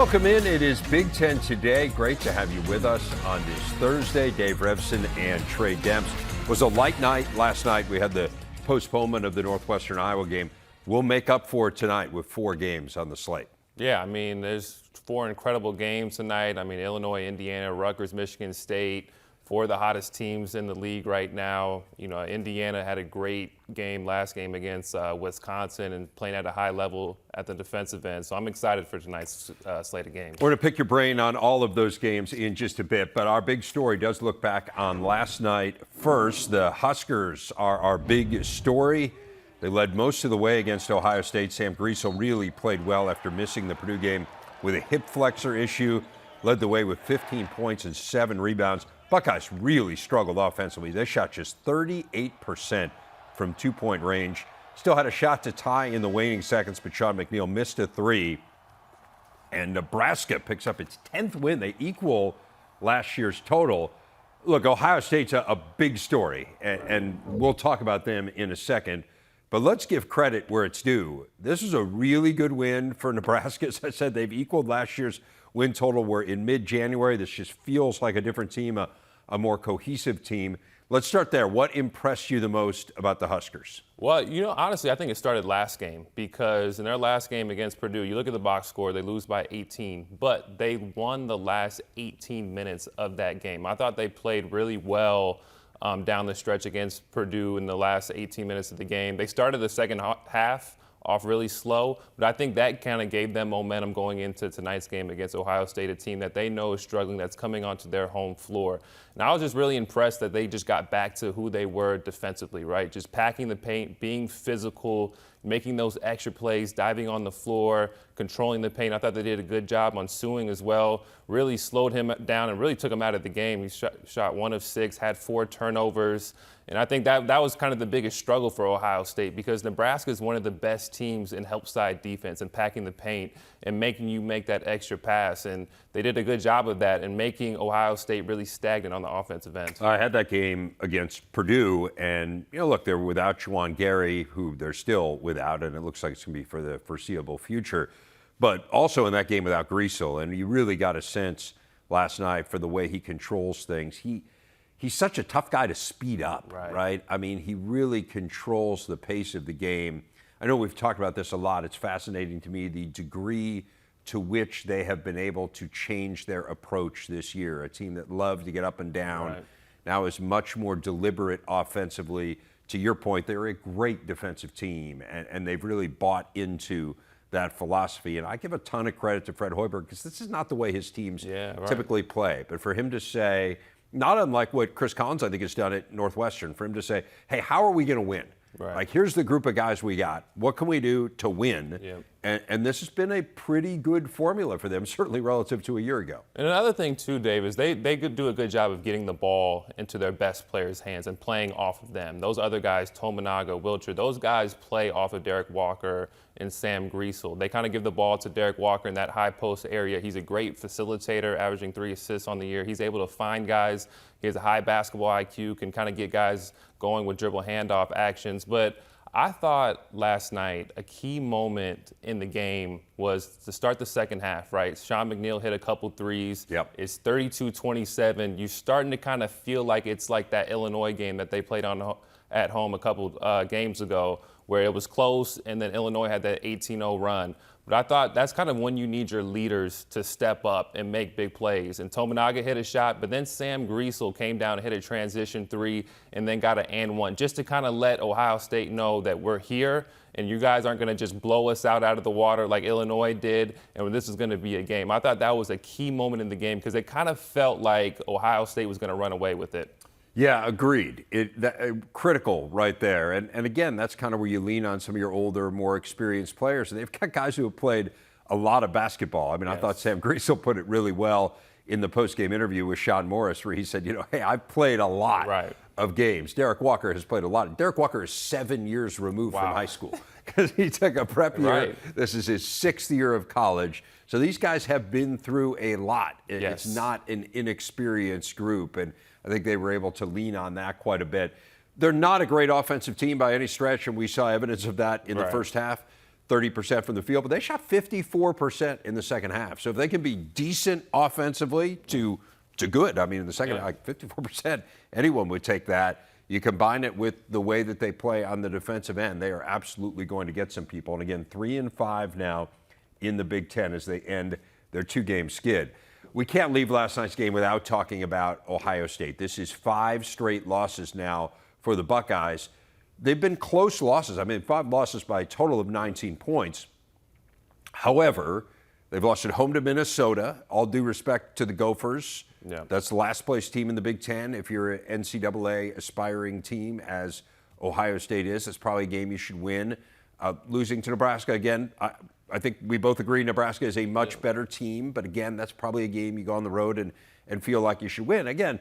Welcome in. It is Big Ten Today. Great to have you with us on this Thursday. Dave Revson and Trey Demps. It was a light night last night. We had the postponement of the Northwestern Iowa game. We'll make up for it tonight with 4 games on the slate. Yeah, I mean, there's 4 incredible games tonight. I mean, Illinois, Indiana, Rutgers, Michigan State, 4 of the hottest teams in the league right now. You know, Indiana had a great last game against Wisconsin and playing at a high level at the defensive end. So I'm excited for tonight's slate of games. We're going to pick your brain on all of those games in just a bit, but our big story does look back on last night. First, the Huskers are our big story. They led most of the way against Ohio State. Sam Griesel really played well after missing the Purdue game with a hip flexor issue. Led the way with 15 points and 7 rebounds. Buckeyes really struggled offensively. They shot just 38% from two-point range. Still had a shot to tie in the waning seconds, but Sean McNeil missed a 3. And Nebraska picks up its 10th win. They equal last year's total. Look, Ohio State's a big story, and we'll talk about them in a second. But let's give credit where it's due. This is a really good win for Nebraska. As I said, they've equaled last year's win total. We're in mid-January. This just feels like a different team, a more cohesive team. Let's start there. What impressed you the most about the Huskers? Well, you know, honestly, I think it started last game because in their last game against Purdue, you look at the box score, they lose by 18, but they won the last 18 minutes of that game. I thought they played really well down the stretch against Purdue in the last 18 minutes of the game. They started the second half off really slow, but I think that kind of gave them momentum going into tonight's game against Ohio State, a team that they know is struggling, that's coming onto their home floor. And I was just really impressed that they just got back to who they were defensively, right? Just packing the paint, being physical, making those extra plays, diving on the floor, controlling the paint. I thought they did a good job on Sewing as well. Really slowed him down and really took him out of the game. He shot 1 of 6, had 4 turnovers. And I think that was kind of the biggest struggle for Ohio State because Nebraska is one of the best teams in help side defense and packing the paint and making you make that extra pass. And they did a good job of that and making Ohio State really stagnant on the offensive end. I had that game against Purdue, and, you know, look, they're without Juwan Gary, who they're still without, and it looks like it's going to be for the foreseeable future. But also in that game without Griesel, and you really got a sense last night for the way he controls things. He's such a tough guy to speed up, right? I mean, he really controls the pace of the game. I know we've talked about this a lot. It's fascinating to me the degree to which they have been able to change their approach this year. A team that loved to get up and down now is much more deliberate offensively. To your point, they're a great defensive team, and they've really bought into that philosophy. And I give a ton of credit to Fred Hoiberg because this is not the way his teams typically play. But for him to say, not unlike what Chris Collins, I think, has done at Northwestern, for him to say, hey, how are we going to win? Like, here's the group of guys we got. What can we do to win? And this has been a pretty good formula for them, certainly relative to a year ago. And another thing, too, Dave, is they could do a good job of getting the ball into their best players' hands and playing off of them. Those other guys, Tominaga, Wilcher, those guys play off of Derek Walker and Sam Griesel. They kind of give the ball to Derek Walker in that high post area. He's a great facilitator, averaging 3 assists on the year. He's able to find guys. He has a high basketball IQ, can kind of get guys going with dribble handoff actions. But I thought last night a key moment in the game was to start the second half, right? Sean McNeil hit a couple threes. It's 32-27. You're starting to kind of feel like it's like that Illinois game that they played at home a couple games ago where it was close and then Illinois had that 18-0 run. But I thought that's kind of when you need your leaders to step up and make big plays. And Tominaga hit a shot, but then Sam Griesel came down and hit a transition 3 and then got an and 1 just to kind of let Ohio State know that we're here and you guys aren't going to just blow us out of the water like Illinois did, and this is going to be a game. I thought that was a key moment in the game because it kind of felt like Ohio State was going to run away with it. Yeah, agreed. Critical right there. And again, that's kind of where you lean on some of your older, more experienced players. And they've got guys who have played a lot of basketball. I mean, I thought Sam Griesel put it really well in the post-game interview with Sean Morris where he said, you know, hey, I've played a lot of games. Derek Walker has played a lot. Derek Walker is 7 years removed from high school because he took a prep year. This is his 6th year of college. So these guys have been through a lot. It's not an inexperienced group. And I think they were able to lean on that quite a bit. They're not a great offensive team by any stretch, and we saw evidence of that in the first half. 30% from the field, but they shot 54% in the second half. So if they can be decent offensively to good, I mean, in the second half, like 54%, anyone would take that. You combine it with the way that they play on the defensive end, they are absolutely going to get some people. And again, 3-5 now in the Big Ten as they end their 2-game skid. We can't leave last night's game without talking about Ohio State. This is 5 straight losses now for the Buckeyes. They've been close losses. I mean, 5 losses by a total of 19 points. However, they've lost at home to Minnesota. All due respect to the Gophers. Yeah. That's the last place team in the Big Ten. If you're an NCAA aspiring team, as Ohio State is, it's probably a game you should win. Losing to Nebraska, again, I think we both agree Nebraska is a much better team. But again, that's probably a game you go on the road and feel like you should win. Again,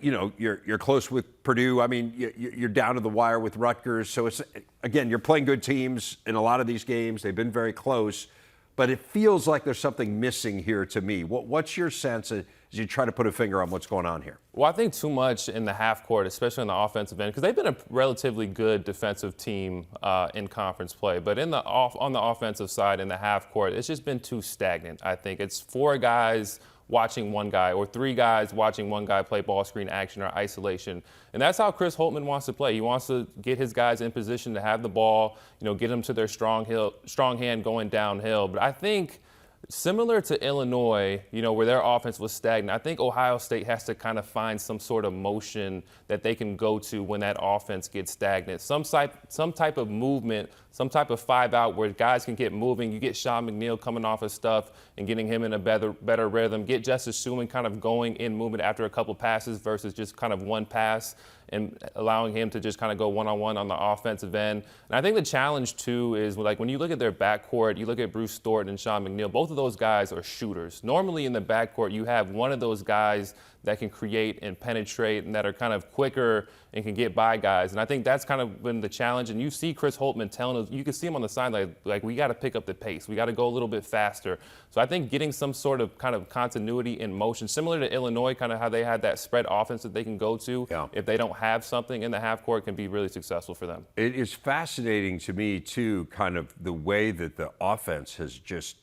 you're close with Purdue. I mean, you're down to the wire with Rutgers. So it's, again, you're playing good teams in a lot of these games. They've been very close. But it feels like there's something missing here to me. What's your sense as you try to put a finger on what's going on here? Well, I think too much in the half court, especially on the offensive end, because they've been a relatively good defensive team in conference play. But on the offensive side, in the half court, it's just been too stagnant, I think. It's 4 guys watching one guy, or 3 guys watching one guy play ball screen action or isolation. And that's how Chris Holtmann wants to play. He wants to get his guys in position to have the ball, get them to their strong hand going downhill. But I think similar to Illinois, where their offense was stagnant, I think Ohio State has to kind of find some sort of motion that they can go to when that offense gets stagnant. Some type of movement, some type of 5-out where guys can get moving. You get Sean McNeil coming off of stuff and getting him in a better rhythm. Get Justice Suman kind of going in movement after a couple passes versus just kind of one pass, and allowing him to just kind of go one-on-one on the offensive end. And I think the challenge, too, is like when you look at their backcourt, you look at Bruce Thornton and Sean McNeil, both of those guys are shooters. Normally in the backcourt, you have one of those guys that can create and penetrate and that are kind of quicker and can get by guys. And I think that's kind of been the challenge. And you see Chris Holtmann telling us, you can see him on the sideline, like we got to pick up the pace. We got to go a little bit faster. So I think getting some sort of kind of continuity in motion, similar to Illinois, kind of how they had that spread offense that they can go to. Yeah. If they don't have something in the half court, can be really successful for them. It is fascinating to me, too, kind of the way that the offense has just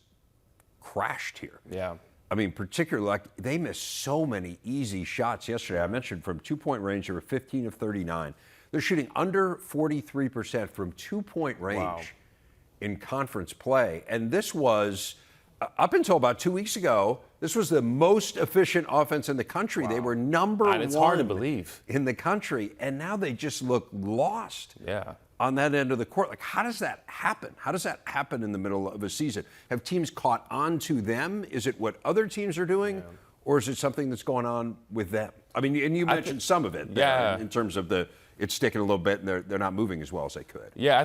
crashed here. Yeah. I mean, particularly, like, they missed so many easy shots yesterday. I mentioned from 2-point range, they were 15 of 39. They're shooting under 43% from 2-point range in conference play. And this was, up until about 2 weeks ago, this was the most efficient offense in the country. They were number one. It's hard to believe. In the country. And now they just look lost. Yeah. On that end of the court. Like, how does that happen? How does that happen in the middle of a season? Have teams caught on to them? Is it what other teams are doing? Yeah. Or is it something that's going on with them? I mean, and you mentioned some of it there, in terms of it's sticking a little bit and they're not moving as well as they could. Yeah,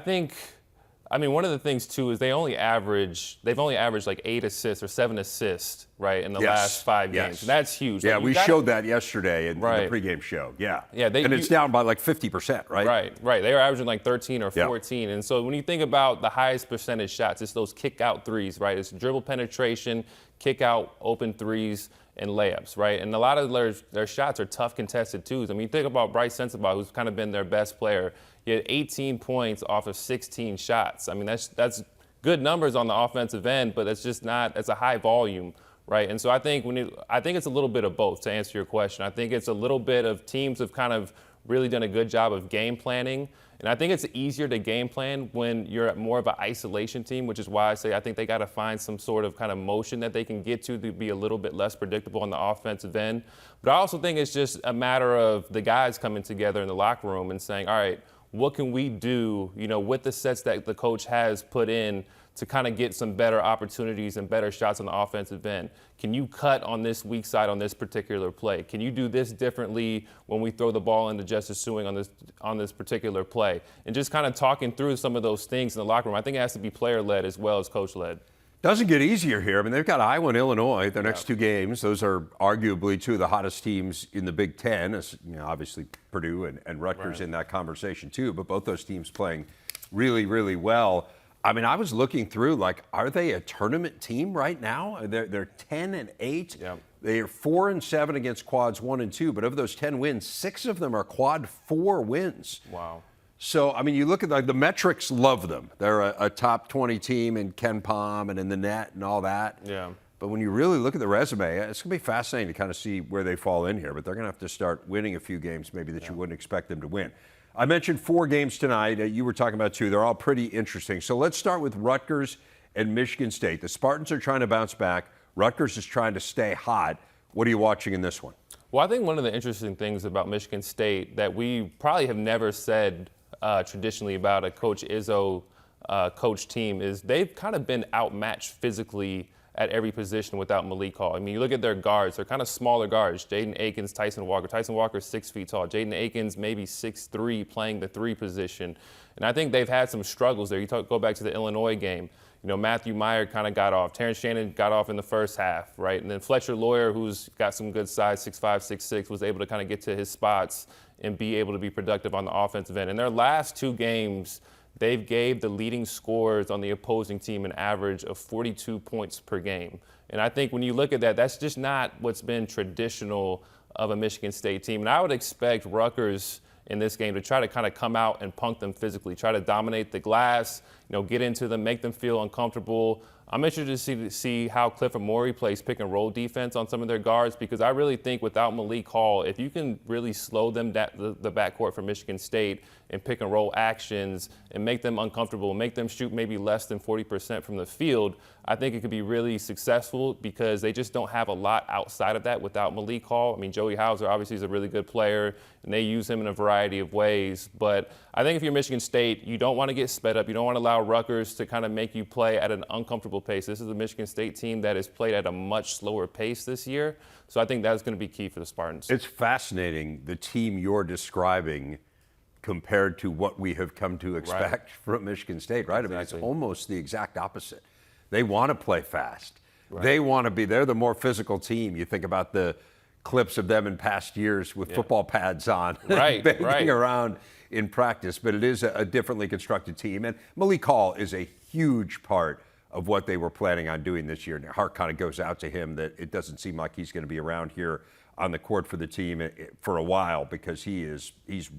I mean, one of the things, too, is they've only averaged like 8 assists or 7 assists, right, in the last 5 games. And that's huge. Yeah, we showed that yesterday in the pregame show. Yeah. And it's down by like 50%, right? Right. They were averaging like 13 or 14. And so when you think about the highest percentage shots, it's those kick-out threes, right? It's dribble penetration, kick-out, open threes, and layups, right? And a lot of their shots are tough contested twos. I mean, you think about Bryce Sensabaugh, who's kind of been their best player. He had 18 points off of 16 shots. I mean, that's good numbers on the offensive end, but that's just not, it's a high volume, right? And so I think it's a little bit of both, to answer your question. I think it's a little bit of teams have kind of really done a good job of game planning. And I think it's easier to game plan when you're more of an isolation team, which is why I say I think they got to find some sort of kind of motion that they can get to be a little bit less predictable on the offensive end. But I also think it's just a matter of the guys coming together in the locker room and saying, all right, what can we do, with the sets that the coach has put in to kind of get some better opportunities and better shots on the offensive end? Can you cut on this weak side on this particular play? Can you do this differently when we throw the ball into Justice Suing on this particular play? And just kind of talking through some of those things in the locker room. I think it has to be player-led as well as coach-led. Doesn't get easier here. I mean, they've got Iowa and Illinois, their next 2 games. Those are arguably 2 of the hottest teams in the Big Ten. Obviously Purdue and Rutgers in that conversation too, but both those teams playing really, really well. I mean, I was looking through, like, are they a tournament team right now? They're 10-8. Yeah. They are 4-7 against quads 1 and 2, but of those 10 wins, 6 of them are quad 4 wins. Wow. So, I mean, you look at the metrics, love them. They're a top 20 team in Ken Palm and in the net and all that. Yeah. But when you really look at the resume, it's going to be fascinating to kind of see where they fall in here. But they're going to have to start winning a few games maybe that you wouldn't expect them to win. I mentioned 4 games tonight. You were talking about 2. They're all pretty interesting. So let's start with Rutgers and Michigan State. The Spartans are trying to bounce back. Rutgers is trying to stay hot. What are you watching in this one? Well, I think one of the interesting things about Michigan State that we probably have never said traditionally about a Coach Izzo coach team is they've kind of been outmatched physically at every position without Malik Hall. I mean, you look at their guards, they're kind of smaller guards. Jaden Akins, Tyson Walker. Tyson Walker's 6 feet tall. Jaden Akins maybe 6'3", playing the 3 position. And I think they've had some struggles there. Go back to the Illinois game. You know, Matthew Meyer kind of got off. Terrence Shannon got off in the first half, right? And then Fletcher Lawyer, who's got some good size, 6'5", 6'6", was able to kind of get to his spots and be able to be productive on the offensive end. In their last 2 games, they've gave the leading scorers on the opposing team an average of 42 points per game. And I think when you look at that, that's just not what's been traditional of a Michigan State team. And I would expect Rutgers in this game to try to kind of come out and punk them physically, try to dominate the glass, get into them, make them feel uncomfortable. I'm interested to see how Clifford Morey plays pick and roll defense on some of their guards, because I really think without Malik Hall, if you can really slow them the backcourt for Michigan State and pick and roll actions and make them uncomfortable, make them shoot maybe less than 40% from the field, I think it could be really successful because they just don't have a lot outside of that without Malik Hall. I mean, Joey Hauser obviously is a really good player, and they use him in a variety of ways. But I think if you're Michigan State, you don't want to get sped up. You don't want to allow Rutgers to kind of make you play at an uncomfortable pace. This is a Michigan State team that has played at a much slower pace this year. So I think that's going to be key for the Spartans. It's fascinating, the team you're describing compared to what we have come to expect from Michigan State, right? Exactly. I mean, it's almost the exact opposite. They want to play fast. Right. They're the more physical team. You think about the clips of them in past years with football pads on, banging around in practice, but it is a differently constructed team. And Malik Hall is a huge part of what they were planning on doing this year. And heart kind of goes out to him that it doesn't seem like he's going to be around here on the court for the team for a while, because he's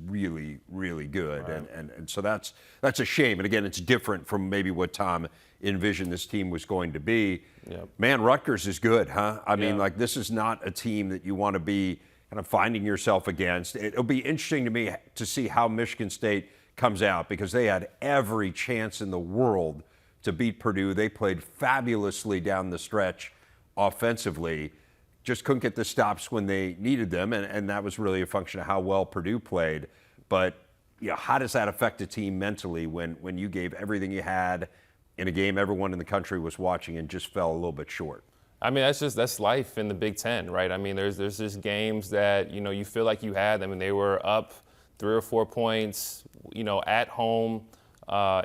really, really good. Right. And so that's a shame. And again, it's different from maybe what Tom envisioned this team was going to be. Yep. Man, Rutgers is good, huh? I mean, like, this is not a team that you want to be kind of finding yourself against. It'll be interesting to me to see how Michigan State comes out, because they had every chance in the world to beat Purdue. They played fabulously down the stretch offensively, just couldn't get the stops when they needed them, and that was really a function of how well Purdue played. But how does that affect a team mentally when you gave everything you had in a game everyone in the country was watching and just fell a little bit short? I mean, that's life in the Big Ten, right? I mean, there's just games that, you feel like you had them and they were up 3 or 4 points, at home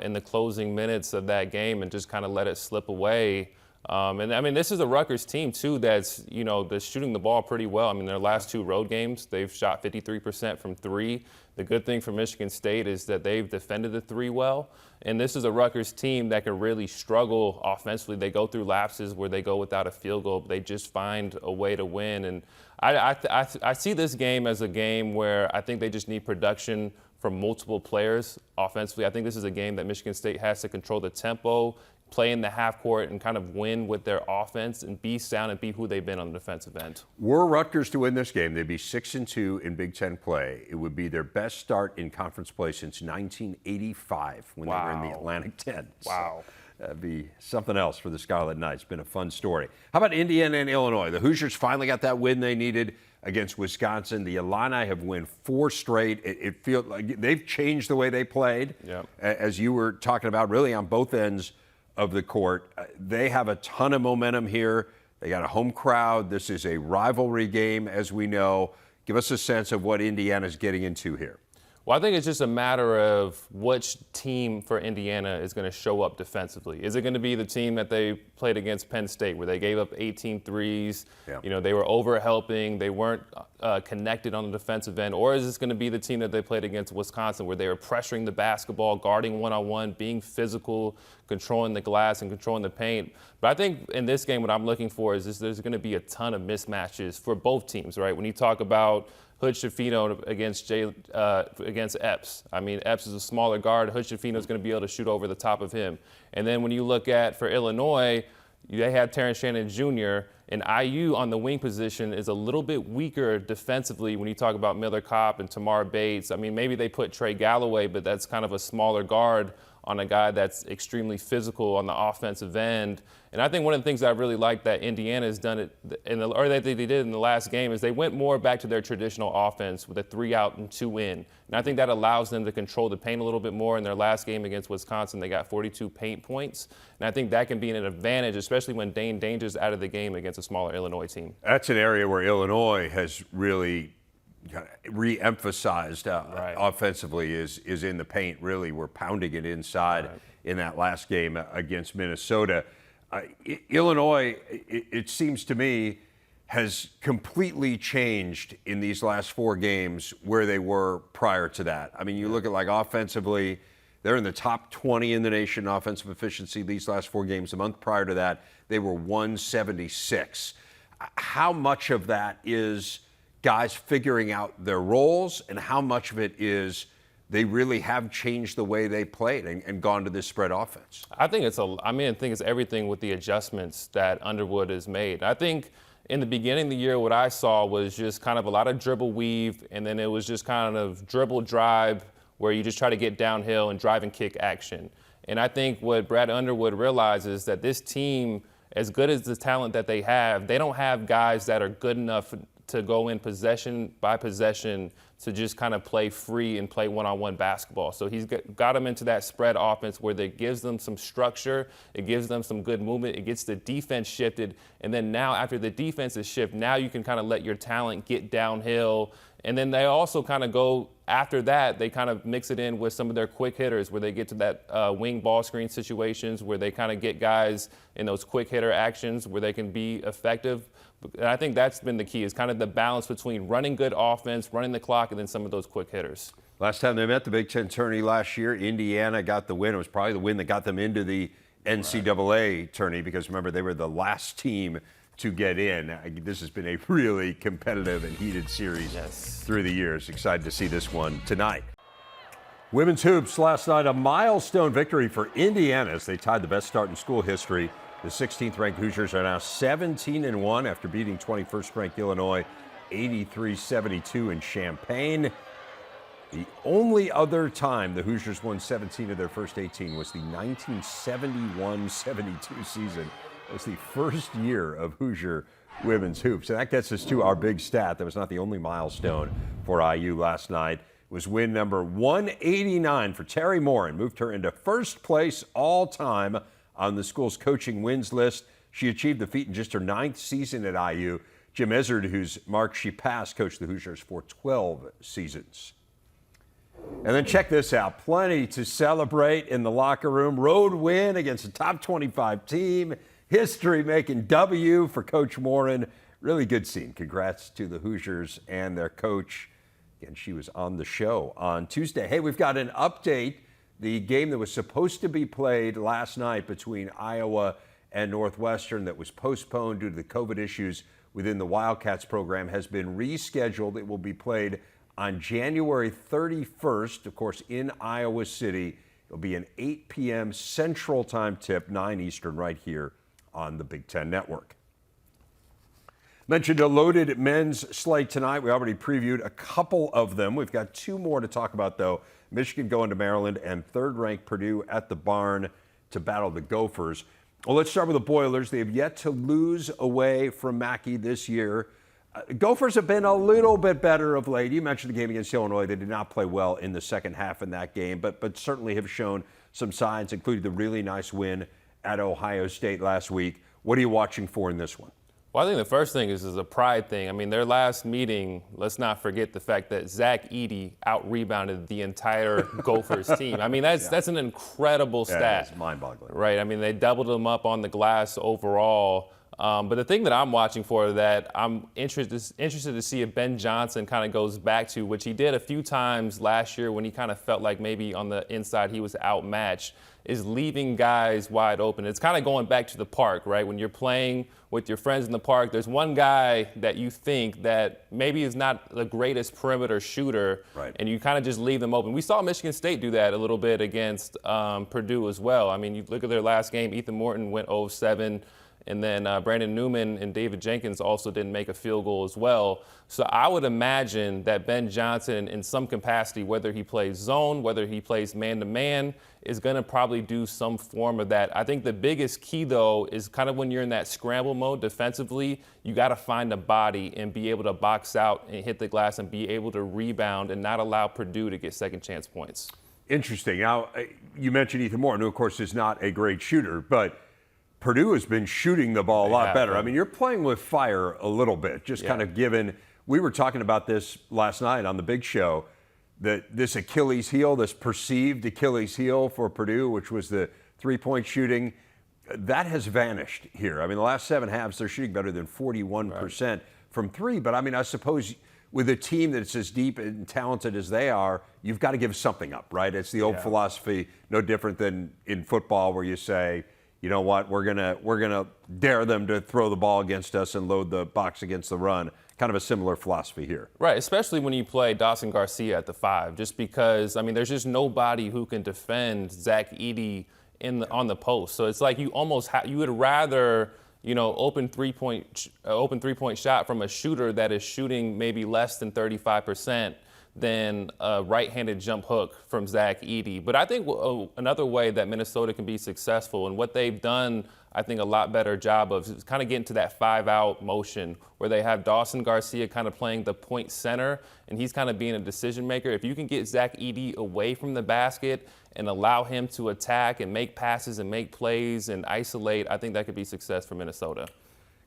in the closing minutes of that game, and just kind of let it slip away. And I mean, this is a Rutgers team too that's shooting the ball pretty well. I mean, their last 2 road games, they've shot 53% from 3. The good thing for Michigan State is that they've defended the 3 well. And this is a Rutgers team that can really struggle offensively. They go through lapses where they go without a field goal, but they just find a way to win. And I see this game as a game where I think they just need production from multiple players offensively. I think this is a game that Michigan State has to control the tempo, play in the half court, and kind of win with their offense and be sound and be who they've been on the defensive end. Were Rutgers to win this game, they'd be 6-2 in Big Ten play. It would be their best start in conference play since 1985 when they were in the Atlantic 10. Wow. So that'd be something else for the Scarlet Knights. Been a fun story. How about Indiana and Illinois? The Hoosiers finally got that win they needed against Wisconsin. The Illini have won 4 straight. It feels like they've changed the way they played, as you were talking about, really on both ends of the court. They have a ton of momentum here. They got a home crowd. This is a rivalry game, as we know. Give us a sense of what Indiana's getting into here. Well, I think it's just a matter of which team for Indiana is going to show up defensively. Is it going to be the team that they played against Penn State, where they gave up 18 threes? Yeah. They were over-helping. They weren't connected on the defensive end. Or is this going to be the team that they played against Wisconsin, where they were pressuring the basketball, guarding one-on-one, being physical, controlling the glass and controlling the paint? But I think in this game, what I'm looking for is there's going to be a ton of mismatches for both teams, right? When you talk about Hood-Schifino against Epps. I mean, Epps is a smaller guard. Hood-Schifino is going to be able to shoot over the top of him. And then when you look at, for Illinois, they have Terrence Shannon Jr., and IU on the wing position is a little bit weaker defensively when you talk about Miller Kopp and Tamar Bates. I mean, maybe they put Trey Galloway, but that's kind of a smaller guard on a guy that's extremely physical on the offensive end. And I think one of the things I really like that Indiana has done or that they did in the last game is they went more back to their traditional offense with a 3 out and 2 in. And I think that allows them to control the paint a little bit more. In their last game against Wisconsin, they got 42 paint points. And I think that can be an advantage, especially when Dane Danger's out of the game against a smaller Illinois team. That's an area where Illinois has really re-emphasized offensively is in the paint. Really, we're pounding it inside in that last game against Minnesota. Illinois, it seems to me, has completely changed in these last 4 games where they were prior to that. I mean, you look at like offensively, they're in the top 20 in the nation offensive efficiency these last 4 games. A month prior to that, they were 176. How much of that is guys figuring out their roles, and how much of it is they really have changed the way they played and gone to this spread offense? I think it's everything with the adjustments that Underwood has made. I think in the beginning of the year, what I saw was just kind of a lot of dribble weave, and then it was just kind of dribble drive where you just try to get downhill and drive and kick action. And I think what Brad Underwood realizes that this team, as good as the talent that they don't have guys that are good enough to go in possession by possession to just kind of play free and play one-on-one basketball. So he's got them into that spread offense where it gives them some structure, it gives them some good movement, it gets the defense shifted, and then now after the defense is shifted, now you can kind of let your talent get downhill. And then they also kind of go, after that, they kind of mix it in with some of their quick hitters where they get to that wing ball screen situations where they kind of get guys in those quick hitter actions where they can be effective. And I think that's been the key, is kind of the balance between running good offense, running the clock, and then some of those quick hitters. Last time they met, the Big Ten tourney last year, Indiana got the win. It was probably the win that got them into the NCAA tourney because, remember, they were the last team to get in. This has been a really competitive and heated series through the years. Excited to see this one tonight. Women's hoops last night, a milestone victory for Indiana as they tied the best start in school history. The 16th-ranked Hoosiers are now 17-1 after beating 21st-ranked Illinois 83-72 in Champaign. The only other time the Hoosiers won 17 of their first 18 was the 1971-72 season. It was the first year of Hoosier women's hoops. And that gets us to our big stat. That was not the only milestone for IU last night. It was win number 189 for Terry Moore and moved her into first place all time on the school's coaching wins list. She achieved the feat in just her 9th season at IU. Jim Izzard, whose mark she passed, coached the Hoosiers for 12 seasons. And then check this out. Plenty to celebrate in the locker room. Road win against a top 25 team. History-making W for Coach Morin. Really good scene. Congrats to the Hoosiers and their coach. Again, she was on the show on Tuesday. Hey, we've got an update. The game that was supposed to be played last night between Iowa and Northwestern that was postponed due to the COVID issues within the Wildcats program has been rescheduled. It will be played on January 31st, of course, in Iowa City. It'll be an 8 p.m. Central Time tip, 9 Eastern, right here on the Big Ten Network. Mentioned a loaded men's slate tonight. We already previewed a couple of them. We've got 2 more to talk about, though. Michigan going to Maryland and 3rd-ranked Purdue at the Barn to battle the Gophers. Well, let's start with the Boilers. They have yet to lose away from Mackey this year. Gophers have been a little bit better of late. You mentioned the game against Illinois. They did not play well in the second half in that game, but certainly have shown some signs, including the really nice win at Ohio State last week. What are you watching for in this one? Well, I think the first thing is a pride thing. I mean, their last meeting, let's not forget the fact that Zach Edey out-rebounded the entire Gophers team. I mean, that's an incredible stat. It's mind-boggling. Right. I mean, they doubled them up on the glass overall. But the thing that I'm watching for that I'm interested to see if Ben Johnson kind of goes back to, which he did a few times last year when he kind of felt like maybe on the inside he was outmatched, is leaving guys wide open. It's kind of going back to the park, right? When you're playing with your friends in the park, there's one guy that you think that maybe is not the greatest perimeter shooter, right, and you kind of just leave them open. We saw Michigan State do that a little bit against Purdue as well. I mean, you look at their last game, Ethan Morton went 0-7. And then Brandon Newman and David Jenkins also didn't make a field goal as well. So I would imagine that Ben Johnson, in some capacity, whether he plays zone, whether he plays man-to-man, is going to probably do some form of that. I think the biggest key, though, is kind of when you're in that scramble mode defensively, you got to find a body and be able to box out and hit the glass and be able to rebound and not allow Purdue to get second chance points. Interesting. Now, you mentioned Ethan Morton, who, of course, is not a great shooter, but Purdue has been shooting the ball a lot better. I mean, you're playing with fire a little bit, just kind of given. We were talking about this last night on the big show, that this Achilles heel, this perceived Achilles heel for Purdue, which was the three-point shooting, that has vanished here. I mean, the last 7 halves, they're shooting better than 41% from three. But, I mean, I suppose with a team that's as deep and talented as they are, you've got to give something up, right? It's the old philosophy, no different than in football where you say, you know what, we're gonna dare them to throw the ball against us and load the box against the run. Kind of a similar philosophy here. Right, especially when you play Dawson Garcia at the 5, just because, I mean, there's just nobody who can defend Zach Edey on the post. So it's like you almost you would rather, you know, open three-point shot from a shooter that is shooting maybe less than 35% than a right-handed jump hook from Zach Edey. But I think another way that Minnesota can be successful, and what they've done, I think, a lot better job of, is kind of getting to that 5-out motion where they have Dawson Garcia kind of playing the point center, and he's kind of being a decision maker. If you can get Zach Edey away from the basket and allow him to attack and make passes and make plays and isolate, I think that could be success for Minnesota.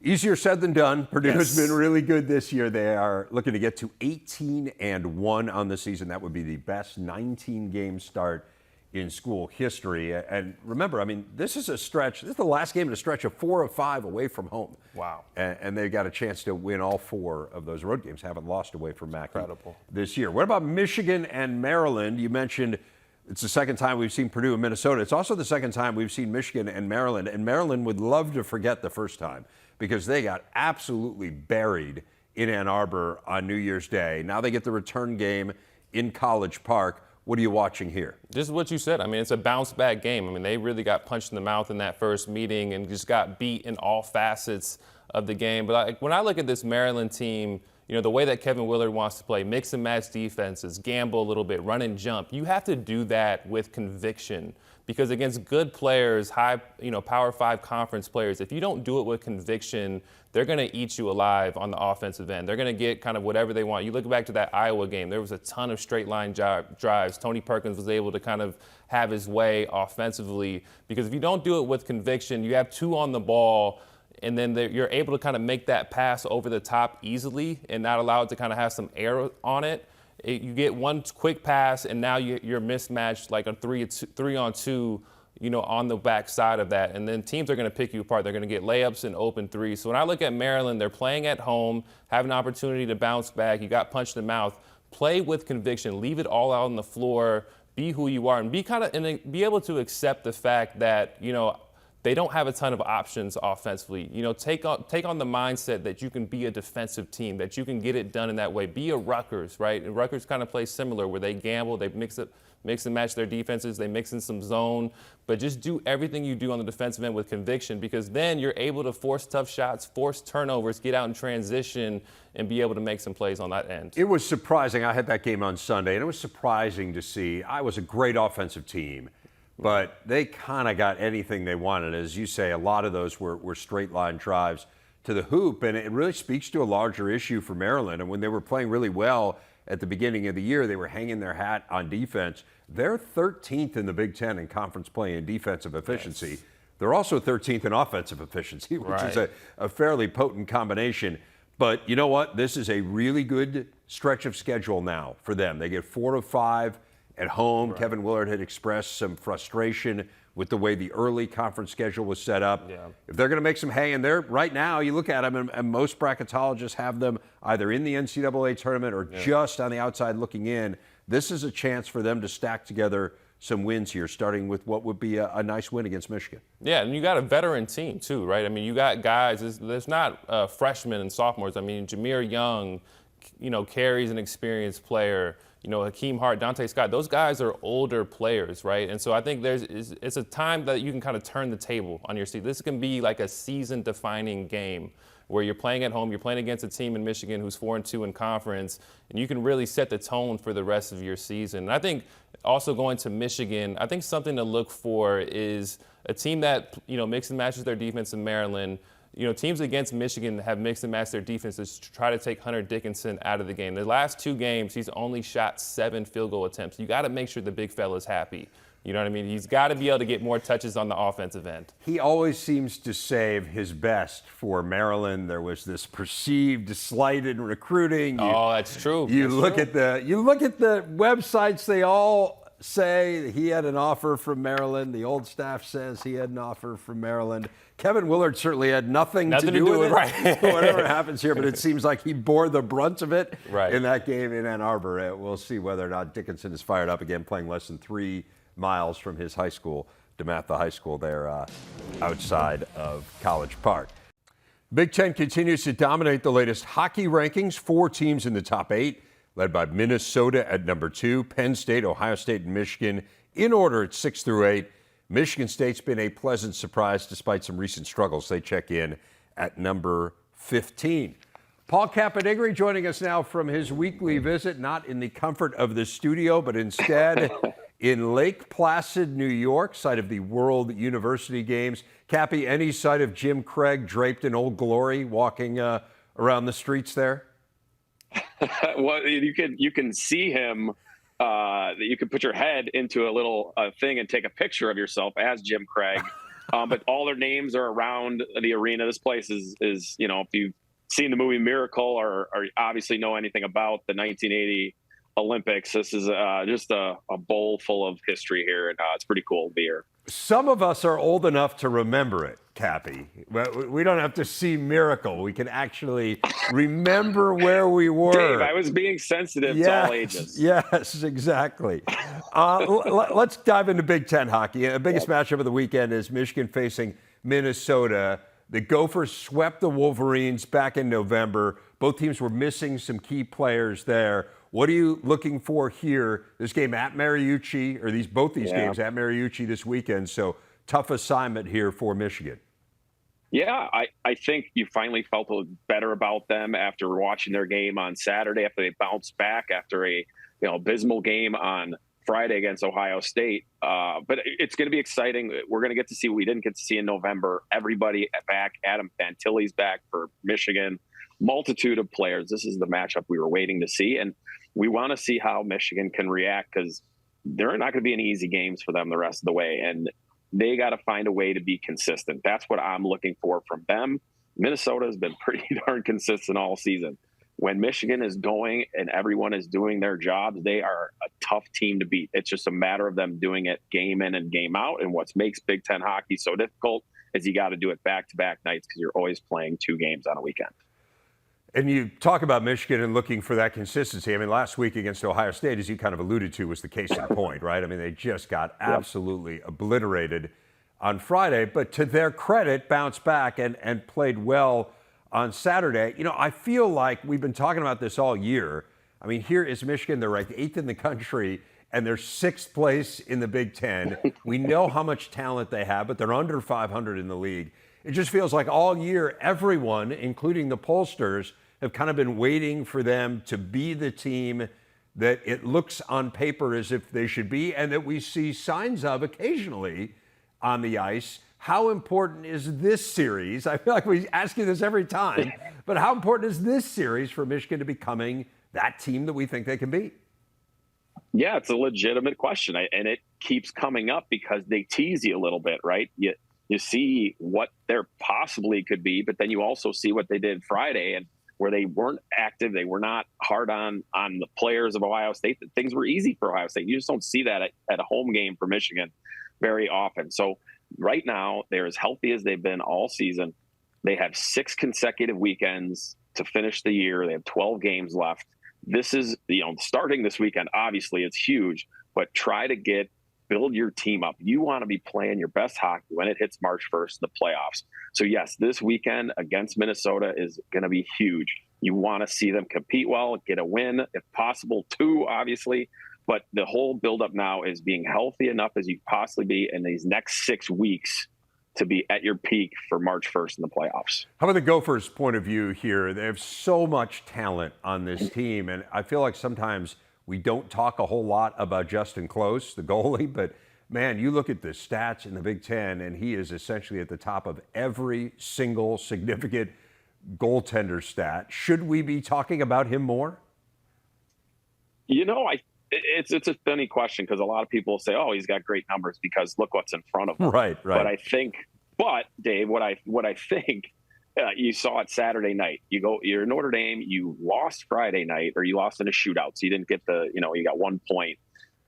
Easier said than done. Purdue has been really good this year. They are looking to get to 18-1 on the season. That would be the best 19-game start in school history. And remember, I mean, this is a stretch. This is the last game in a stretch of 4 of 5 away from home. Wow. And they've got a chance to win all 4 of those road games. Haven't lost away from Mackey Incredible. this year. What about Michigan and Maryland? You mentioned it's the second time we've seen Purdue and Minnesota. It's also the second time we've seen Michigan and Maryland. And Maryland would love to forget the first time, because they got absolutely buried in Ann Arbor on New Year's Day. Now they get the return game in College Park. What are you watching here? Just what you said. I mean, it's a bounce-back game. I mean, they really got punched in the mouth in that first meeting and just got beat in all facets of the game. But when I look at this Maryland team, you know, the way that Kevin Willard wants to play, mix and match defenses, gamble a little bit, run and jump, you have to do that with conviction. Because against good players, high, you know, Power 5 conference players, if you don't do it with conviction, they're going to eat you alive on the offensive end. They're going to get kind of whatever they want. You look back to that Iowa game, there was a ton of straight line drives. Tony Perkins was able to kind of have his way offensively. Because if you don't do it with conviction, you have 2 on the ball, and then you're able to kind of make that pass over the top easily and not allow it to kind of have some air on it. You get one quick pass, and now you're mismatched like a 3-on-2, you know, on the back side of that. And then teams are going to pick you apart. They're going to get layups and open threes. So when I look at Maryland, they're playing at home, have an opportunity to bounce back. You got punched in the mouth. Play with conviction. Leave it all out on the floor. Be who you are, and be able to accept the fact that, you know, they don't have a ton of options offensively. You know, take on the mindset that you can be a defensive team, that you can get it done in that way. Be a Rutgers, right? And Rutgers kind of plays similar, where they gamble, they mix and match their defenses, they mix in some zone, but just do everything you do on the defensive end with conviction, because then you're able to force tough shots, force turnovers, get out in transition, and be able to make some plays on that end. It was surprising. I had that game on Sunday, and it was surprising to see. I was a great offensive team, but they kind of got anything they wanted. As you say, a lot of those were straight line drives to the hoop, and it really speaks to a larger issue for Maryland. And when they were playing really well at the beginning of the year, they were hanging their hat on defense. They're 13th in the Big Ten in conference play in defensive efficiency. Yes. They're also 13th in offensive efficiency, which is a fairly potent combination. But you know what? This is a really good stretch of schedule now for them. They get 4 of 5 at home. Right. Kevin Willard had expressed some frustration with the way the early conference schedule was set up. Yeah. If they're going to make some hay, and they're right now, you look at them, and most bracketologists have them either in the NCAA tournament or just on the outside looking in. This is a chance for them to stack together some wins here, starting with what would be a nice win against Michigan. Yeah, and you got a veteran team too, right? I mean, you got guys. There's not freshmen and sophomores. I mean, Jameer Young, carries an experienced player. Hakeem Hart, Dante Scott. Those guys are older players, right? And so I think it's a time that you can kind of turn the table on your seat. This can be like a season-defining game where you're playing at home, you're playing against a team in Michigan who's 4-2 in conference, and you can really set the tone for the rest of your season. And I think also going to Michigan, I think something to look for is a team that, mix and matches their defense in Maryland. Teams against Michigan have mixed and matched their defenses to try to take Hunter Dickinson out of the game. The last 2 games, he's only shot 7 field goal attempts. You got to make sure the big fella's happy. You know what I mean? He's got to be able to get more touches on the offensive end. He always seems to save his best for Maryland. There was this perceived slight in recruiting. That's true. You look at the websites, they all say he had an offer from Maryland. The old staff says he had an offer from Maryland. Kevin Willard certainly had nothing to do with it, right. whatever happens here, but it seems like he bore the brunt of it right. in that game in Ann Arbor. We'll see whether or not Dickinson is fired up again, playing less than 3 miles from his high school, DeMatha High School there outside of College Park. Big Ten continues to dominate the latest hockey rankings. 4 teams in the top 8, led by Minnesota at number 2, Penn State, Ohio State, and Michigan in order at 6 through 8. Michigan State's been a pleasant surprise despite some recent struggles. They check in at number 15. Paul Caponigri joining us now from his weekly visit, not in the comfort of the studio, but instead in Lake Placid, New York, site of the World University Games. Cappy, any sight of Jim Craig draped in Old Glory walking around the streets there? Well, you can see him. You can put your head into a little thing and take a picture of yourself as Jim Craig. But all their names are around the arena. This place is if you've seen the movie Miracle or obviously know anything about the 1980 Olympics, this is just a bowl full of history here, and it's pretty cool to be here. Some of us are old enough to remember it, Cappy. We don't have to see Miracle. We can actually remember where we were. Dave, I was being sensitive to all ages. Yes, exactly. Let's dive into Big Ten hockey. The biggest matchup of the weekend is Michigan facing Minnesota. The Gophers swept the Wolverines back in November. Both teams were missing some key players there. What are you looking for here? This game at Mariucci, or both these games at Mariucci this weekend. So tough assignment here for Michigan. Yeah, I think you finally felt a little better about them after watching their game on Saturday, after they bounced back after a abysmal game on Friday against Ohio State. But it's going to be exciting. We're going to get to see what we didn't get to see in November. Everybody back. Adam Fantilli's back for Michigan. Multitude of players. This is the matchup we were waiting to see. And we want to see how Michigan can react, because there are not going to be any easy games for them the rest of the way. And they got to find a way to be consistent. That's what I'm looking for from them. Minnesota has been pretty darn consistent all season. When Michigan is going and everyone is doing their jobs, they are a tough team to beat. It's just a matter of them doing it game in and game out. And what makes Big Ten hockey so difficult is you got to do it back-to-back nights, because you're always playing 2 games on a weekend. And you talk about Michigan and looking for that consistency. I mean, last week against Ohio State, as you kind of alluded to, was the case in point, right? I mean, they just got absolutely obliterated on Friday, but to their credit, bounced back and played well on Saturday. I feel like we've been talking about this all year. I mean, here is Michigan. They're ranked 8th in the country, and they're 6th place in the Big Ten. We know how much talent they have, but they're under 500 in the league. It just feels like all year, everyone, including the pollsters, have kind of been waiting for them to be the team that it looks on paper as if they should be, and that we see signs of occasionally on the ice. How important is this series? I feel like we ask you this every time, but how important is this series for Michigan to becoming that team that we think they can be? Yeah, it's a legitimate question, and it keeps coming up because they tease you a little bit, right? You see what there possibly could be, but then you also see what they did Friday, and where they weren't active, they were not hard on the players of Ohio State. Things were easy for Ohio State. You just don't see that at a home game for Michigan very often. So right now, they're as healthy as they've been all season. They have 6 consecutive weekends to finish the year. They have 12 games left. This is, starting this weekend, obviously it's huge, but try to get build your team up. You want to be playing your best hockey when it hits March 1st, the playoffs. So yes, this weekend against Minnesota is going to be huge. You want to see them compete well, get a win, if possible, two, obviously. But the whole buildup now is being healthy enough as you possibly be in these next 6 weeks to be at your peak for March 1st in the playoffs. How about the Gophers' point of view here? They have so much talent on this team, and I feel like sometimes we don't talk a whole lot about Justin Close, the goalie, but man, you look at the stats in the Big Ten, and he is essentially at the top of every single significant goaltender stat. Should we be talking about him more? You know, it's a funny question because a lot of people say, "Oh, he's got great numbers because look what's in front of him." Right. But Dave, what I think, you saw it Saturday night. You're Notre Dame. You lost Friday night, or you lost in a shootout, so you didn't get you got 1 point.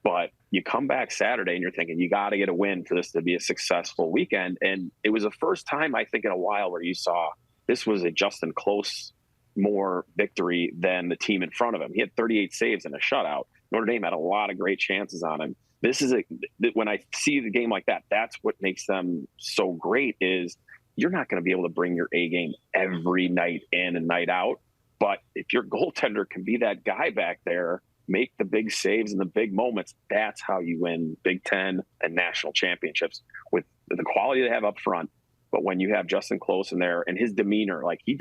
But you come back Saturday and you're thinking you got to get a win for this to be a successful weekend. And it was the first time I think in a while where you saw this was a Justin Close more victory than the team in front of him. He had 38 saves and a shutout. Notre Dame had a lot of great chances on him. When I see the game like that, that's what makes them so great is you're not going to be able to bring your A game every night in and night out. But if your goaltender can be that guy back there, make the big saves in the big moments, that's how you win Big Ten and national championships with the quality they have up front. But when you have Justin Close in there and his demeanor, like he's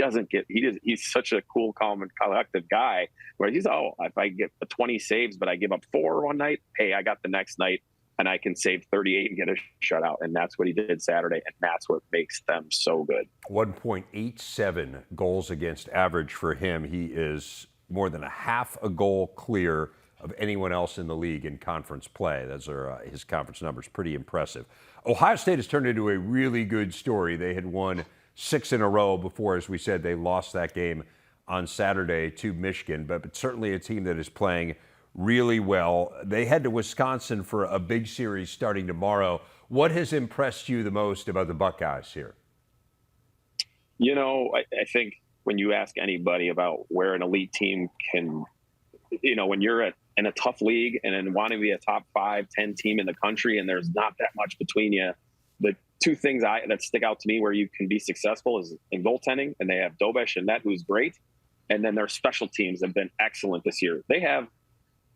such a cool, calm, and collective guy where if I get 20 saves, but I give up 4 one night, hey, I got the next night and I can save 38 and get a shutout. And that's what he did Saturday. And that's what makes them so good. 1.87 goals against average for him. He is more than a half a goal clear of anyone else in the league in conference play. Those are his conference numbers. Pretty impressive. Ohio State has turned into a really good story. They had won 6 in a row before, as we said, they lost that game on Saturday to Michigan, but certainly a team that is playing really well. They head to Wisconsin for a big series starting tomorrow. What has impressed you the most about the Buckeyes here? You know, I think when you ask anybody about where an elite team can, when you're in a tough league and then want to be a top 5-10 team in the country and there's not that much between you, the two things that stick out to me where you can be successful is in goaltending, and they have Dobesh and Net, who's great, and then their special teams have been excellent this year. They have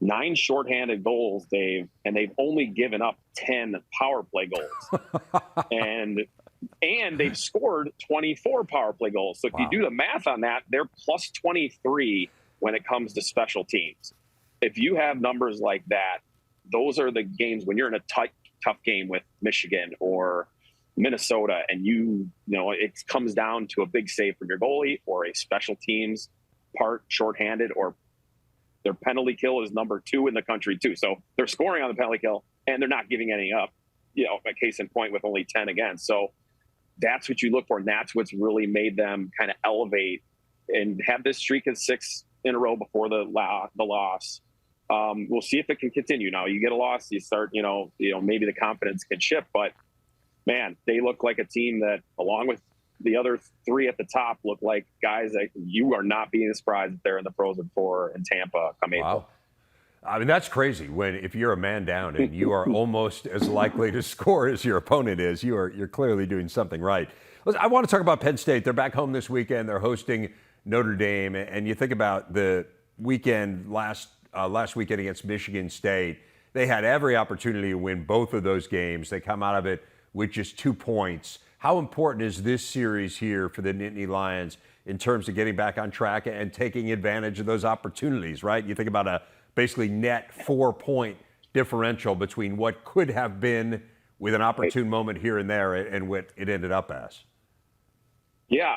9 shorthanded goals, Dave, and they've only given up 10 power play goals. and they've scored 24 power play goals. So if you do the math on that, they're plus 23 when it comes to special teams. If you have numbers like that, those are the games when you're in a tough game with Michigan or Minnesota, and it comes down to a big save from your goalie or a special teams part shorthanded, or their penalty kill is number 2 in the country too. So they're scoring on the penalty kill and they're not giving any up, a case in point with only 10 against. So that's what you look for. And that's what's really made them kind of elevate and have this streak of 6 in a row before the loss. We'll see if it can continue. Now you get a loss, you start, maybe the confidence can shift, but man, they look like a team that, along with the other 3 at the top, look like guys that you are not being surprised if they're in the Frozen Four in Tampa come April. I mean, that's crazy if you're a man down and you are almost as likely to score as your opponent is, you're clearly doing something right. Listen, I want to talk about Penn State. They're back home this weekend. They're hosting Notre Dame, and you think about the weekend last weekend against Michigan State. They had every opportunity to win both of those games. They come out of it with just 2 points. How important is this series here for the Nittany Lions in terms of getting back on track and taking advantage of those opportunities, right? You think about a basically net 4-point differential between what could have been with an opportune moment here and there and what it ended up as. Yeah,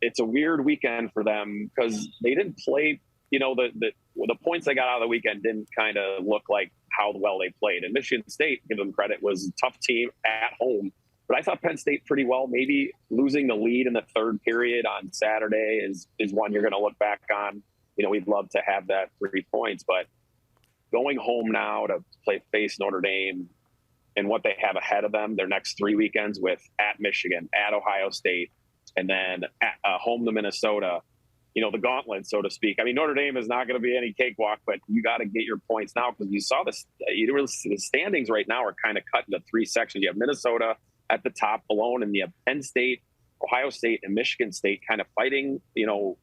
it's a weird weekend for them because they didn't play, the points they got out of the weekend didn't kind of look like how well they played. And Michigan State, give them credit, was a tough team at home. But I thought Penn State pretty well. Maybe losing the lead in the 3rd period on Saturday is one you're going to look back on. We'd love to have that 3 points, but going home now to face Notre Dame and what they have ahead of them, their next 3 weekends with at Michigan, at Ohio State, and then at home to Minnesota. the gauntlet, so to speak. I mean, Notre Dame is not going to be any cakewalk, but you got to get your points now because you saw this. The standings right now are kind of cut into three sections. You have Minnesota at the top alone, and you have Penn State, Ohio State, and Michigan State kind of fighting,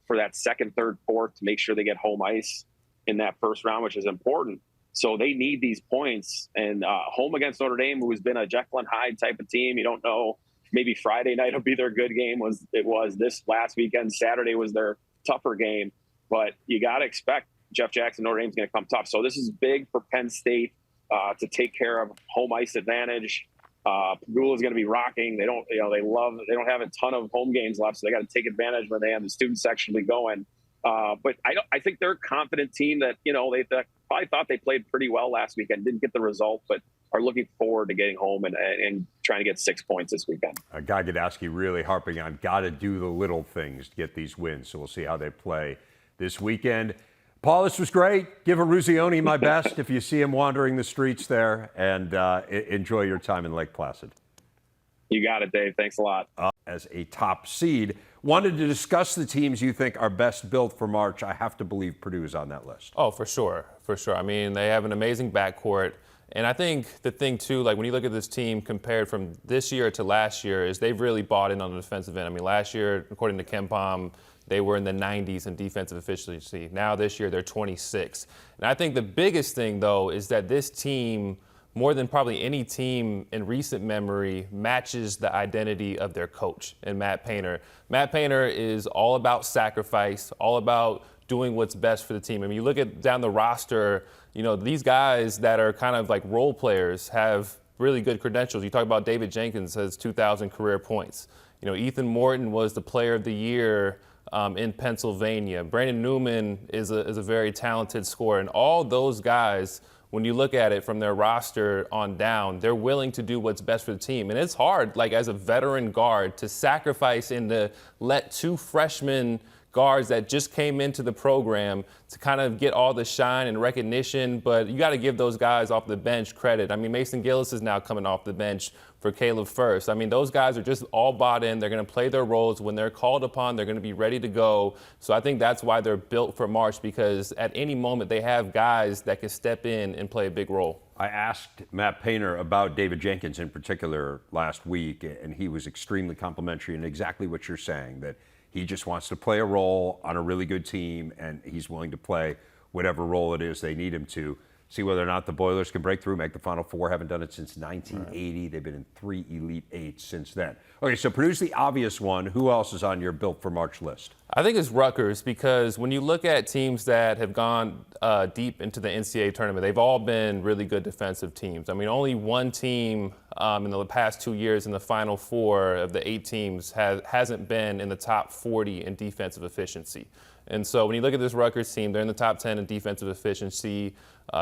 for that second, third, fourth to make sure they get home ice in that first round, which is important. So they need these points. And home against Notre Dame, who's been a Jekyll and Hyde type of team, you don't know. Maybe Friday night will be their good game. It was this last weekend. Saturday was their tougher game. But you got to expect Jeff Jackson, Notre Dame's going to come tough. So this is big for Penn State to take care of home ice advantage. Purdue is going to be rocking. They don't have a ton of home games left, so they got to take advantage when they have the student section be going. But I think they're a confident team that, they probably thought they played pretty well last weekend, didn't get the result, but are looking forward to getting home and trying to get 6 points this weekend. Guy Gadowski really harping on got to do the little things to get these wins. So we'll see how they play this weekend. Paul, this was great. Give Eruzione my best if you see him wandering the streets there, and enjoy your time in Lake Placid. You got it, Dave. Thanks a lot. As a top seed, wanted to discuss the teams you think are best built for March. I have to believe Purdue is on that list. Oh, for sure. For sure. I mean, they have an amazing backcourt. And I think the thing, too, like when you look at this team compared from this year to last year, is they've really bought in on the defensive end. I mean, last year, according to KenPom, they were in the 90s in defensive efficiency. Now this year, they're 26. And I think the biggest thing, though, is that this team, more than probably any team in recent memory, matches the identity of their coach and Matt Painter. Matt Painter is all about sacrifice, all about doing what's best for the team. I mean, you look at down the roster, these guys that are kind of like role players have really good credentials. You talk about David Jenkins has 2,000 career points. Ethan Morton was the player of the year in Pennsylvania. Brandon Newman is a very talented scorer. And all those guys, when you look at it from their roster on down, they're willing to do what's best for the team. And it's hard, like as a veteran guard, to sacrifice and to let two freshmen guards that just came into the program to kind of get all the shine and recognition, but you got to give those guys off the bench credit. I mean, Mason Gillis is now coming off the bench for Caleb First. I mean, those guys are just all bought in. They're going to play their roles. When they're called upon, they're going to be ready to go. So I think that's why they're built for March, because at any moment they have guys that can step in and play a big role. I asked Matt Painter about David Jenkins in particular last week, and he was extremely complimentary and exactly what you're saying, that he just wants to play a role on a really good team, and he's willing to play whatever role it is they need him to. See whether or not the Boilers can break through, make the Final Four. Haven't done it since 1980. Right. They've been in 3 Elite Eights since then. Okay, so Purdue's the obvious one. Who else is on your Built for March list? I think it's Rutgers, because when you look at teams that have gone deep into the NCAA tournament, they've all been really good defensive teams. I mean, only one team in the past 2 years in the Final Four of the 8 teams hasn't been in the top 40 in defensive efficiency. And so when you look at this Rutgers team, they're in the top 10 in defensive efficiency.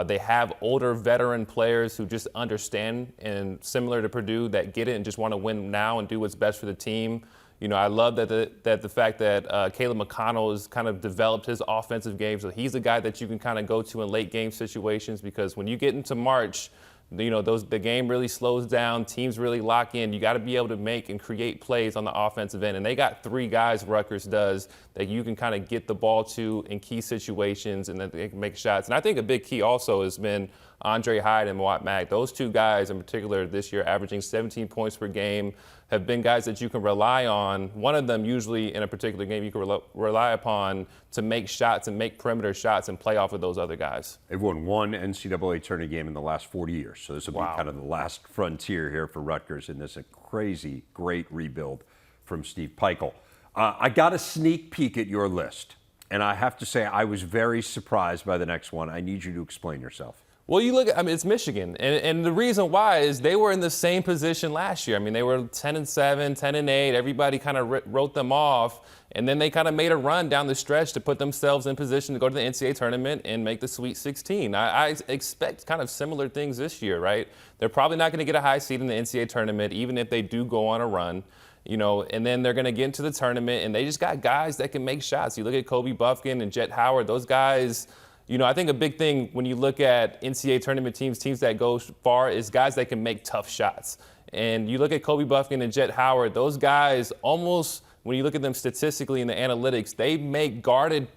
They have older veteran players who just understand, and similar to Purdue, that get it and just want to win now and do what's best for the team. I love that the fact that Caleb McConnell has kind of developed his offensive game. So he's a guy that you can kind of go to in late game situations, because when you get into March, the game really slows down. Teams really lock in. You got to be able to make and create plays on the offensive end. And they got 3 guys, Rutgers does, that you can kind of get the ball to in key situations and that they can make shots. And I think a big key also has been Andre Hyde and Mawot Mag. Those 2 guys in particular this year, averaging 17 points per game, have been guys that you can rely on. One of them usually in a particular game you can rely upon to make shots and make perimeter shots and play off of those other guys. They've won 1 NCAA tournament game in the last 40 years. So this will be kind of the last frontier here for Rutgers in this crazy, great rebuild from Steve Peichel. I got a sneak peek at your list, and I have to say I was very surprised by the next one. I need you to explain yourself. Well, you look at, it's Michigan. And the reason why is they were in the same position last year. I mean, they were 10-7, 10-8. Everybody kind of wrote them off. And then they kind of made a run down the stretch to put themselves in position to go to the NCAA tournament and make the Sweet 16. I expect kind of similar things this year, right? They're probably not going to get a high seed in the NCAA tournament, even if they do go on a run. And then they're going to get into the tournament, and they just got guys that can make shots. You look at Kobe Buffkin and Jet Howard, those guys. I think a big thing when you look at NCAA tournament teams that go far, is guys that can make tough shots. And you look at Kobe Buffkin and Jet Howard, those guys almost when you look at them statistically in the analytics, they make guarded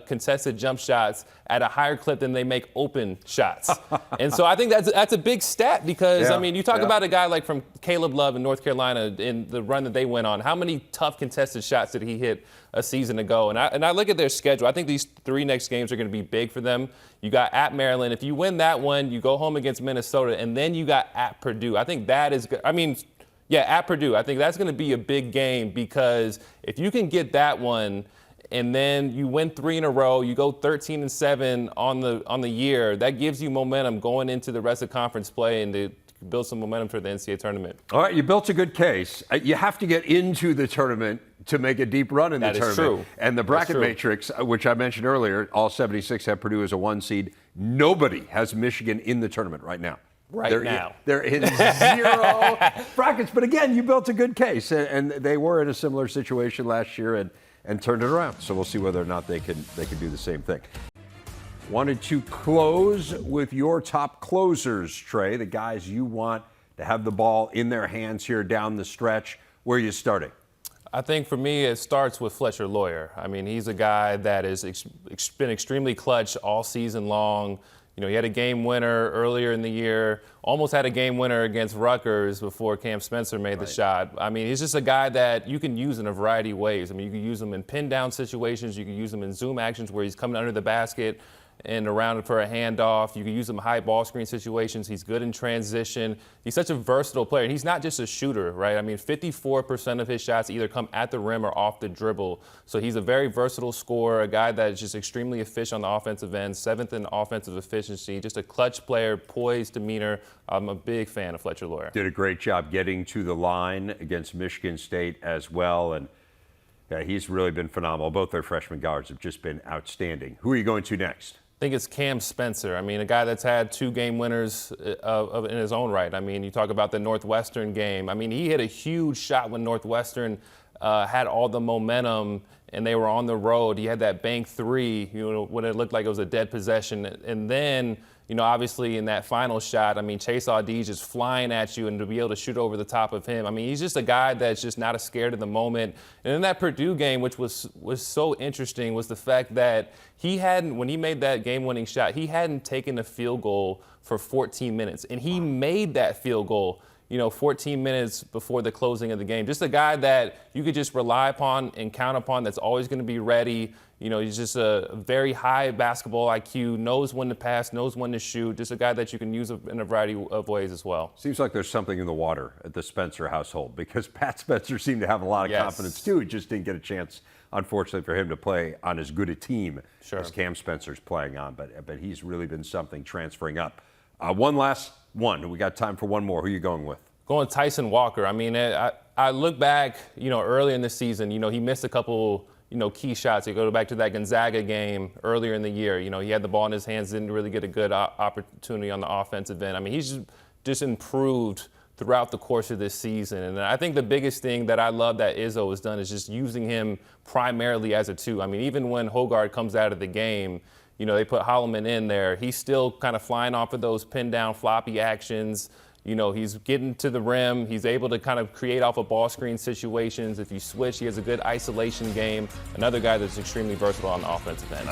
contested jump shots at a higher clip than they make open shots. And so I think that's a big stat because, I mean, you talk about a guy like from Caleb Love in North Carolina in the run that they went on. How many tough contested shots did he hit a season ago? And I look at their schedule. I think these 3 next games are going to be big for them. You got at Maryland. If you win that one, you go home against Minnesota, and then you got at Purdue. I think that is good. I mean, yeah, at Purdue. I think that's going to be a big game because if you can get that one and then you win 3 in a row, you go 13-7 on the year, that gives you momentum going into the rest of conference play and to build some momentum for the NCAA tournament. All right, you built a good case. You have to get into the tournament to make a deep run in the tournament. That is true. And the bracket matrix, which I mentioned earlier, all 76 have Purdue as a 1 seed. Nobody has Michigan in the tournament right now. They're in 0 brackets. But again, you built a good case, and they were in a similar situation last year and turned it around. So we'll see whether or not they can do the same thing. Wanted to close with your top closers, Trey, the guys you want to have the ball in their hands here down the stretch. Where are you starting? I think for me, it starts with Fletcher Lawyer. I mean, he's a guy that has been extremely clutch all season long. You know, he had a game winner earlier in the year, almost had a game winner against Rutgers before Cam Spencer made the shot. I mean, he's just a guy that you can use in a variety of ways. I mean, you can use him in pin down situations. You can use him in zoom actions where he's coming under the basket and around for a handoff. You can use him in high ball screen situations. He's good in transition. He's such a versatile player. And he's not just a shooter, right? I mean, 54% of his shots either come at the rim or off the dribble. So he's a very versatile scorer, a guy that is just extremely efficient on the offensive end, 7th in offensive efficiency, just a clutch player, poised demeanor. I'm a big fan of Fletcher Lawyer. Did a great job getting to the line against Michigan State as well. And yeah, he's really been phenomenal. Both their freshman guards have just been outstanding. Who are you going to next? I think it's Cam Spencer. I mean, a guy that's had 2 game winners in his own right. I mean, you talk about the Northwestern game. I mean, he hit a huge shot when Northwestern had all the momentum and they were on the road. He had that bank 3, you know, when it looked like it was a dead possession. And then, you know, obviously in that final shot, I mean, Chase Audige just flying at you and to be able to shoot over the top of him. I mean, he's just a guy that's just not scared of the moment. And in that Purdue game, which was so interesting, was the fact that when he made that game-winning shot, he hadn't taken a field goal for 14 minutes. And he made that field goal, you know, 14 minutes before the closing of the game. Just a guy that you could just rely upon and count upon, that's always going to be ready. You know, he's just a very high basketball IQ, knows when to pass, knows when to shoot. Just a guy that you can use in a variety of ways as well. Seems like there's something in the water at the Spencer household because Pat Spencer seemed to have a lot of confidence too. He just didn't get a chance, unfortunately, for him to play on as good a team as Cam Spencer's playing on. But he's really been something transferring up. One last one. We got time for one more. Who are you going with? Going Tyson Walker. I mean, I look back, you know, early in the season, you know, he missed a couple, you know, key shots. You go back to that Gonzaga game earlier in the year. You know, he had the ball in his hands, didn't really get a good opportunity on the offensive end. I mean, he's just improved throughout the course of this season. And I think the biggest thing that I love that Izzo has done is just using him primarily as a 2. I mean, even when Hogarth comes out of the game, you know, they put Holloman in there. He's still kind of flying off of those pin down floppy actions. You know, he's getting to the rim. He's able to kind of create off of ball screen situations. If you switch, he has a good isolation game. Another guy that's extremely versatile on the offensive end.